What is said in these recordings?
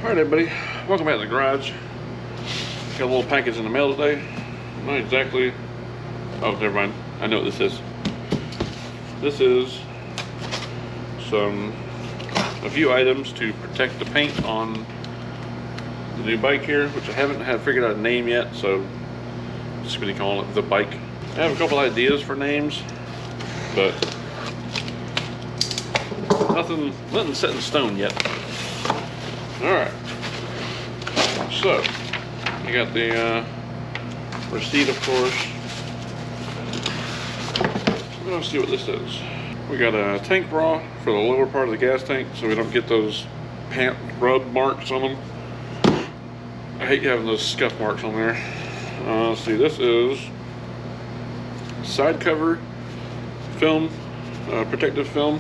Alright everybody, welcome back to the garage. Got a little package in the mail today. Not exactly, oh never mind, I know what this is. This is a few items to protect the paint on the new bike here, which I haven't figured out a name yet, so I'm just going to call it the bike. I have a couple ideas for names, but nothing set in stone yet. Alright, so you got the receipt, of course. Let's see what this is. We got a tank bra for the lower part of the gas tank so we don't get those pant rub marks on them. I hate having those scuff marks on there. Let's see, this is side cover film, protective film,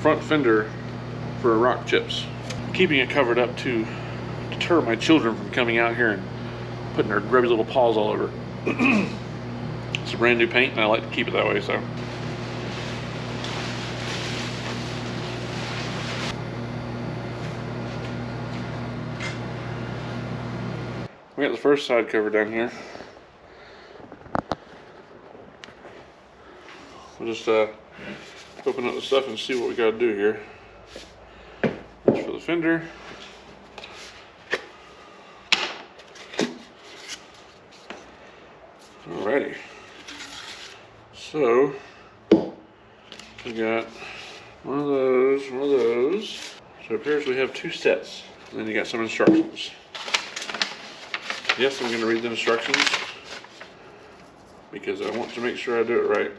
front fender for rock chips. Keeping it covered up to deter my children from coming out here and putting their grubby little paws all over it. It's a brand new paint and I like to keep it that way, so. We got the first side cover down here. We'll just open up the stuff and see what we gotta do here. That's for the fender. Alrighty. So we got one of those. So it appears we have two sets. And then you got some instructions. Yes, I'm going to read the instructions because I want to make sure I do it right.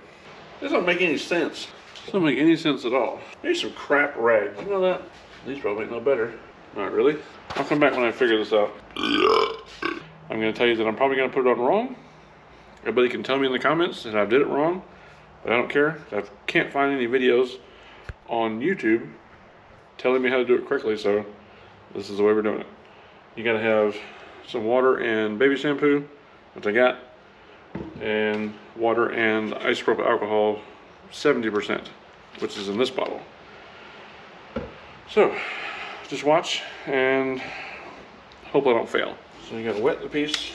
This doesn't make any sense. This doesn't make any sense at all. Maybe some crap rags. You know that? These probably make no better. Not really. I'll come back when I figure this out. I'm going to tell you that I'm probably going to put it on wrong. Everybody can tell me in the comments that I did it wrong, but I don't care. I can't find any videos on YouTube telling me how to do it correctly, so this is the way we're doing it. You got to have some water and baby shampoo, which I got, and water and isopropyl alcohol 70%, which is in this bottle. So just watch and hope I don't fail. So you gotta wet the piece.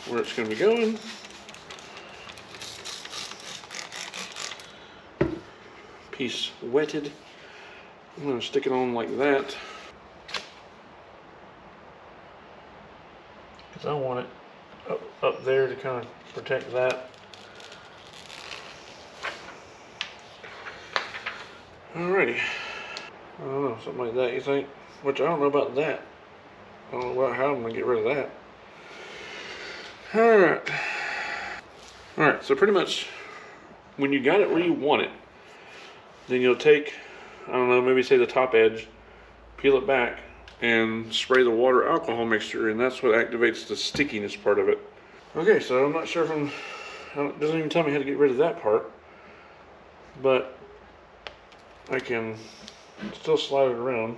Where it's gonna be going. Piece wetted. I'm going to stick it on like that because I want it up there to kind of protect that. Alrighty. I don't know, something like that, you think? Which I don't know about that. I don't know about how I'm going to get rid of that. Alright, so pretty much when you got it where you want it, then you'll take, I don't know, maybe say the top edge, peel it back, and spray the water alcohol mixture, and that's what activates the stickiness part of it. Okay, so I'm not sure if it doesn't even tell me how to get rid of that part, but I can still slide it around.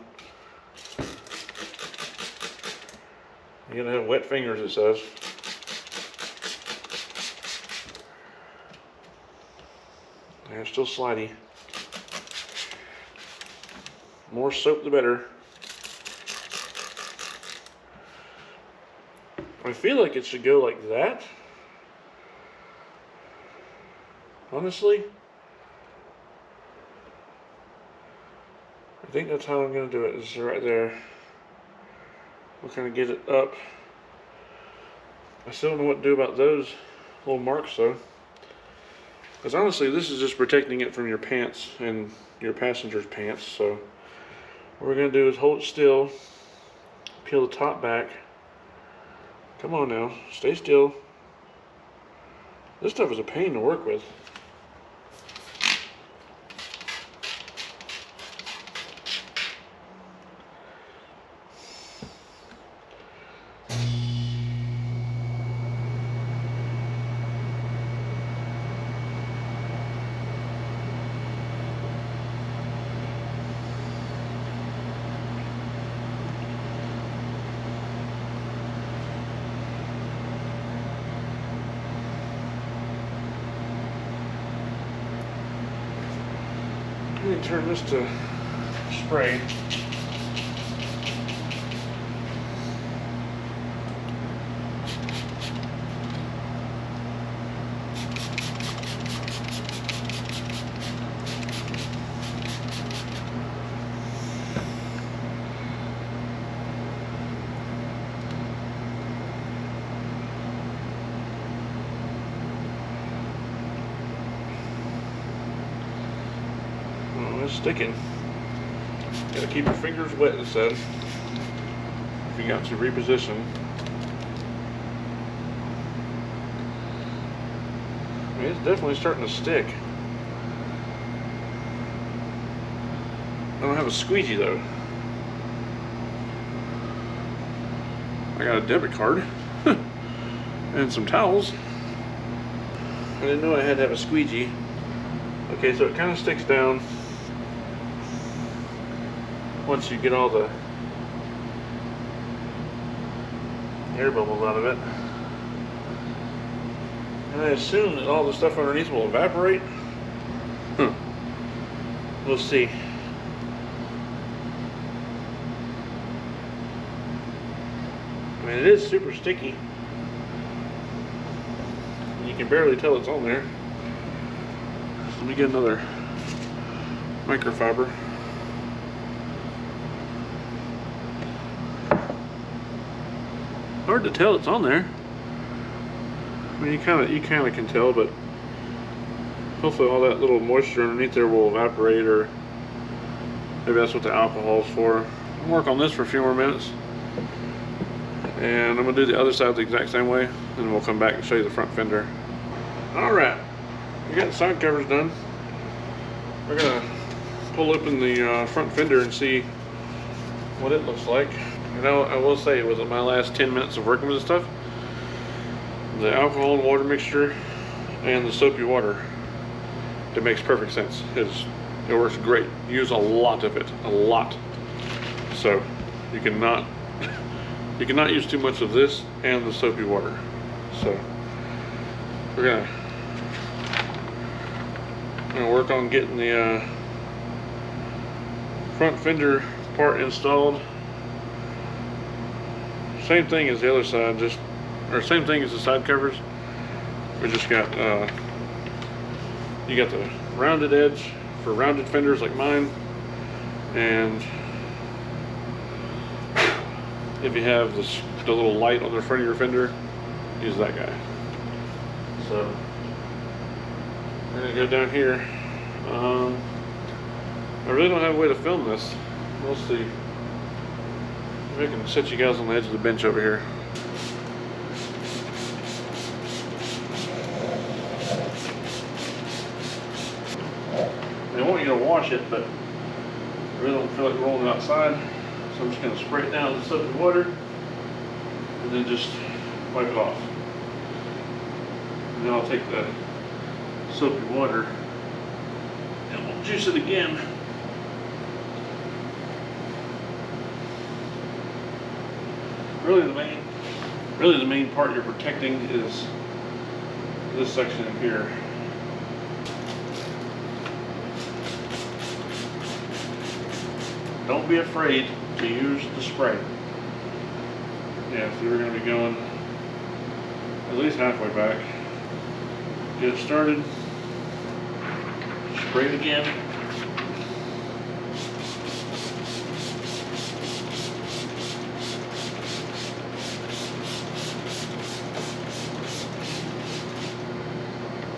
You gotta have wet fingers, it says. They're still slidey. More soap the better. I feel like it should go like that. Honestly. I think that's how I'm going to do it. This is right there. We'll kind of get it up. I still don't know what to do about those little marks though. Because honestly, this is just protecting it from your pants and your passenger's pants. So what we're going to do is hold it still, peel the top back. Come on now, stay still. This stuff is a pain to work with. Let me turn this to spray. Oh, it's sticking. Gotta keep your fingers wet, it said. If you got to reposition. I mean, it's definitely starting to stick. I don't have a squeegee though. I got a debit card and some towels. I didn't know I had to have a squeegee. Okay, so it kind of sticks down once you get all the air bubbles out of it. And I assume that all the stuff underneath will evaporate. We'll see. I mean, it is super sticky. You can barely tell it's on there. Let me get another microfiber. Hard to tell it's on there. I mean, you kind of can tell, but hopefully all that little moisture underneath there will evaporate, or maybe that's what the alcohol's for. I'll work on this for a few more minutes, and I'm gonna do the other side the exact same way, and then we'll come back and show you the front fender. All right, we got the side covers done. We're gonna pull open the front fender and see what it looks like. You know, I will say it was my last 10 minutes of working with this stuff. The alcohol and water mixture and the soapy water, it makes perfect sense. It works great. Use a lot of it, a lot. So you cannot use too much of this and the soapy water. So we're gonna work on getting the front fender part installed. Same thing as the other side, same thing as the side covers. We just got you got the rounded edge for rounded fenders like mine, and if you have the little light on the front of your fender, use that guy. So we're gonna go down here. I really don't have a way to film this. We'll see. Maybe I can set you guys on the edge of the bench over here. They want you to wash it, but I really don't feel like rolling it outside. So I'm just going to spray it down with soapy water and then just wipe it off. And then I'll take the soapy water and we'll juice it again. Really the main part you're protecting is this section in here. Don't be afraid to use the spray. Yeah, so we're going to be going at least halfway back. Get it started. Spray it again.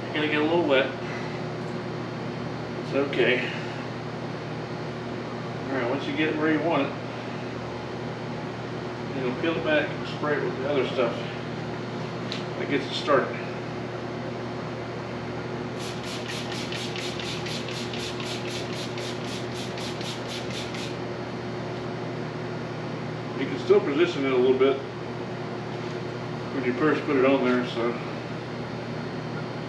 You're going to get a little wet. It's okay. Alright, once you get it where you want it, you'll peel it back and spray it with the other stuff that gets it started. You can still position it a little bit when you first put it on there, so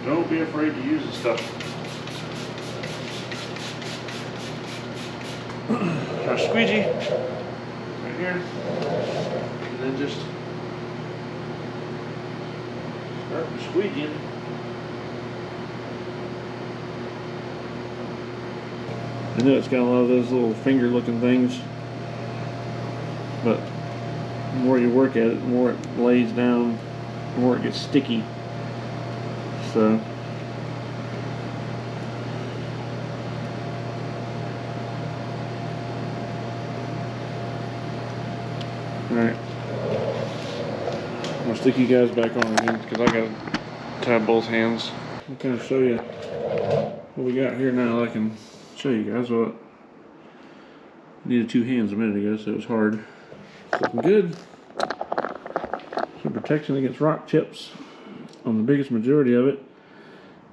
don't be afraid to use the stuff. Our squeegee right here, and then just start squeegeeing. I know it's got a lot of those little finger looking things, but the more you work at it, the more it lays down, the more it gets sticky. So alright, I'm gonna stick you guys back on again because I gotta tie both hands. I'll kind of show you what we got here now. I can show you guys what needed 2 hands a minute ago, so it was hard. It's looking good. Some protection against rock chips on the biggest majority of it,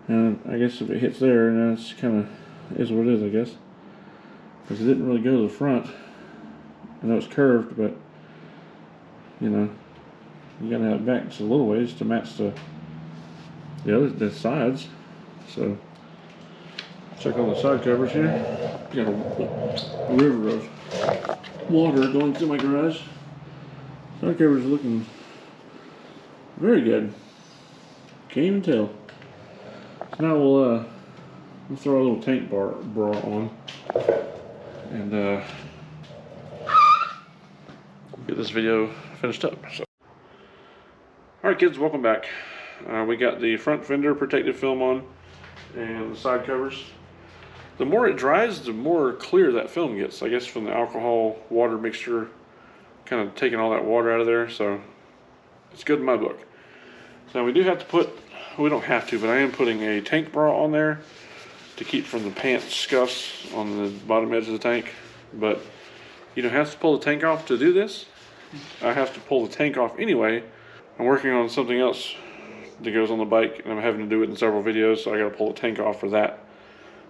and I guess if it hits there, then it's kind of is what it is, I guess, because it didn't really go to the front. I know it's curved, but you know, you gotta have it back just a little ways to match the sides. So check on the side covers here. Got a river of water going through my garage. Side covers are looking very good. Can't even tell. So now we'll throw a little tank bra on and get this video finished up. So, alright kids, welcome back. We got the front fender protective film on and the side covers. The more it dries, the more clear that film gets, I guess, from the alcohol water mixture kind of taking all that water out of there. So it's good in my book. So we do have to put, we don't have to, but I am putting a tank bra on there to keep from the pants scuffs on the bottom edge of the tank. But you don't have to pull the tank off to do this. I have to pull the tank off anyway. I'm working on something else that goes on the bike, and I'm having to do it in several videos, so I gotta pull the tank off for that.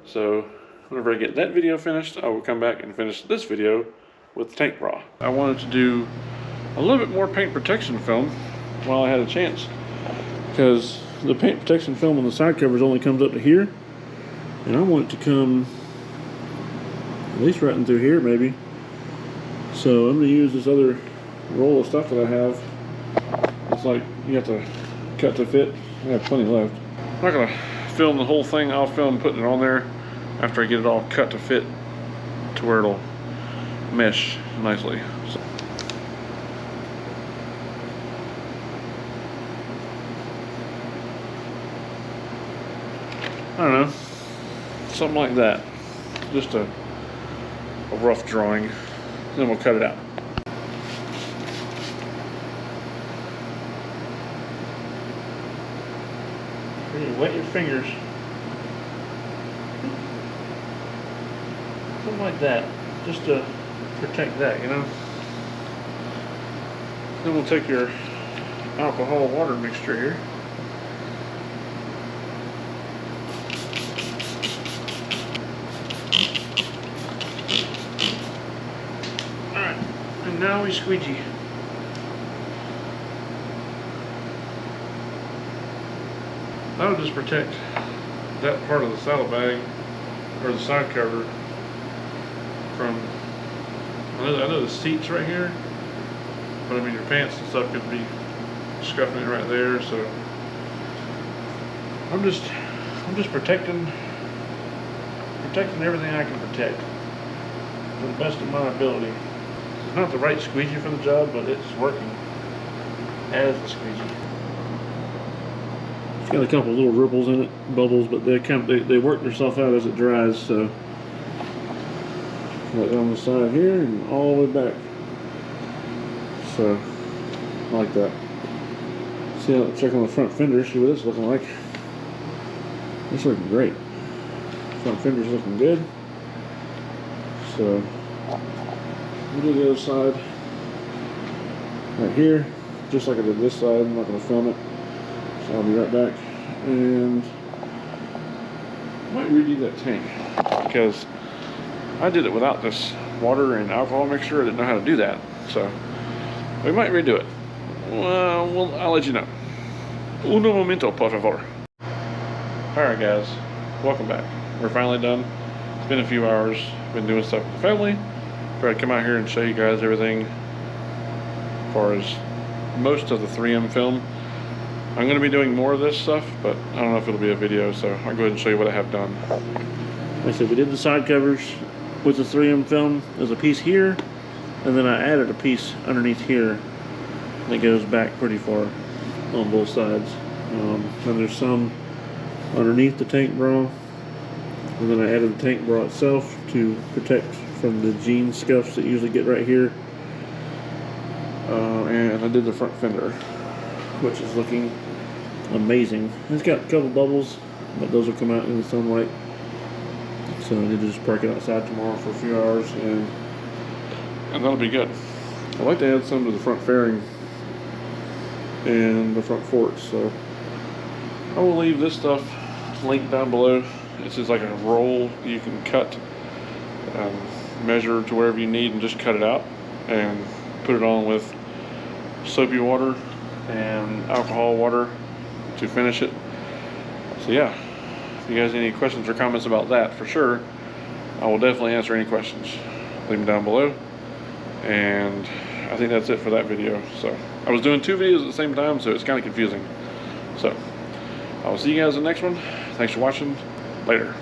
So whenever I get that video finished, I will come back and finish this video with the tank bra. I wanted to do a little bit more paint protection film while I had a chance, because the paint protection film on the side covers only comes up to here, and I want it to come at least right in through here maybe. So I'm going to use this other roll of stuff that I have. It's like you have to cut to fit. I have plenty left. I'm not going to film the whole thing. I'll film putting it on there after I get it all cut to fit to where it'll mesh nicely. So. I don't know, something like that. Just a rough drawing. Then we'll cut it out. You wet your fingers. Something like that, just to protect that, you know. Then we'll take your alcohol water mixture here. Alright, and now we squeegee. That would just protect that part of the saddlebag or the side cover from, I know the seat's right here, but I mean your pants and stuff could be scuffing it right there. So I'm just protecting everything I can protect to the best of my ability. It's not the right squeegee for the job, but it's working as a squeegee. It's got a couple little ripples in it, bubbles, but they work themselves out as it dries. So right down the side here and all the way back. So like that. See how, check on the front fender, see what it's looking like. It's looking great. Front fender's looking good. So we'll do the other side right here, just like I did this side. I'm not going to film it, so I'll be right back. And I might redo that tank because I did it without this water and alcohol mixture. I didn't know how to do that, so we might redo it. Well, I'll let you know. Uno momento, por favor. Alright guys, welcome back. We're finally done. It's been a few hours. Been doing stuff with the family. Tried to come out here and show you guys everything as far as most of the 3M film. I'm going to be doing more of this stuff, but I don't know if it'll be a video, so I'll go ahead and show you what I have done. Like I said, we did the side covers with the 3M film. There's a piece here, and then I added a piece underneath here that goes back pretty far on both sides. And there's some underneath the tank bra, and then I added the tank bra itself to protect from the jean scuffs that you usually get right here. And I did the front fender, which is looking amazing. It's got a couple bubbles, but those will come out in the sunlight. So I need to just park it outside tomorrow for a few hours, and that'll be good. I'd like to add some to the front fairing and the front forks, so I will leave this stuff linked down below. This is like a roll you can cut, measure to wherever you need, and just cut it out and put it on with soapy water and alcohol water to finish it. So yeah, if you guys have any questions or comments about that, for sure, I will definitely answer any questions. Leave them down below. And I think that's it for that video. So I was doing 2 videos at the same time, so it's kind of confusing. So I will see you guys in the next one. Thanks for watching. Later.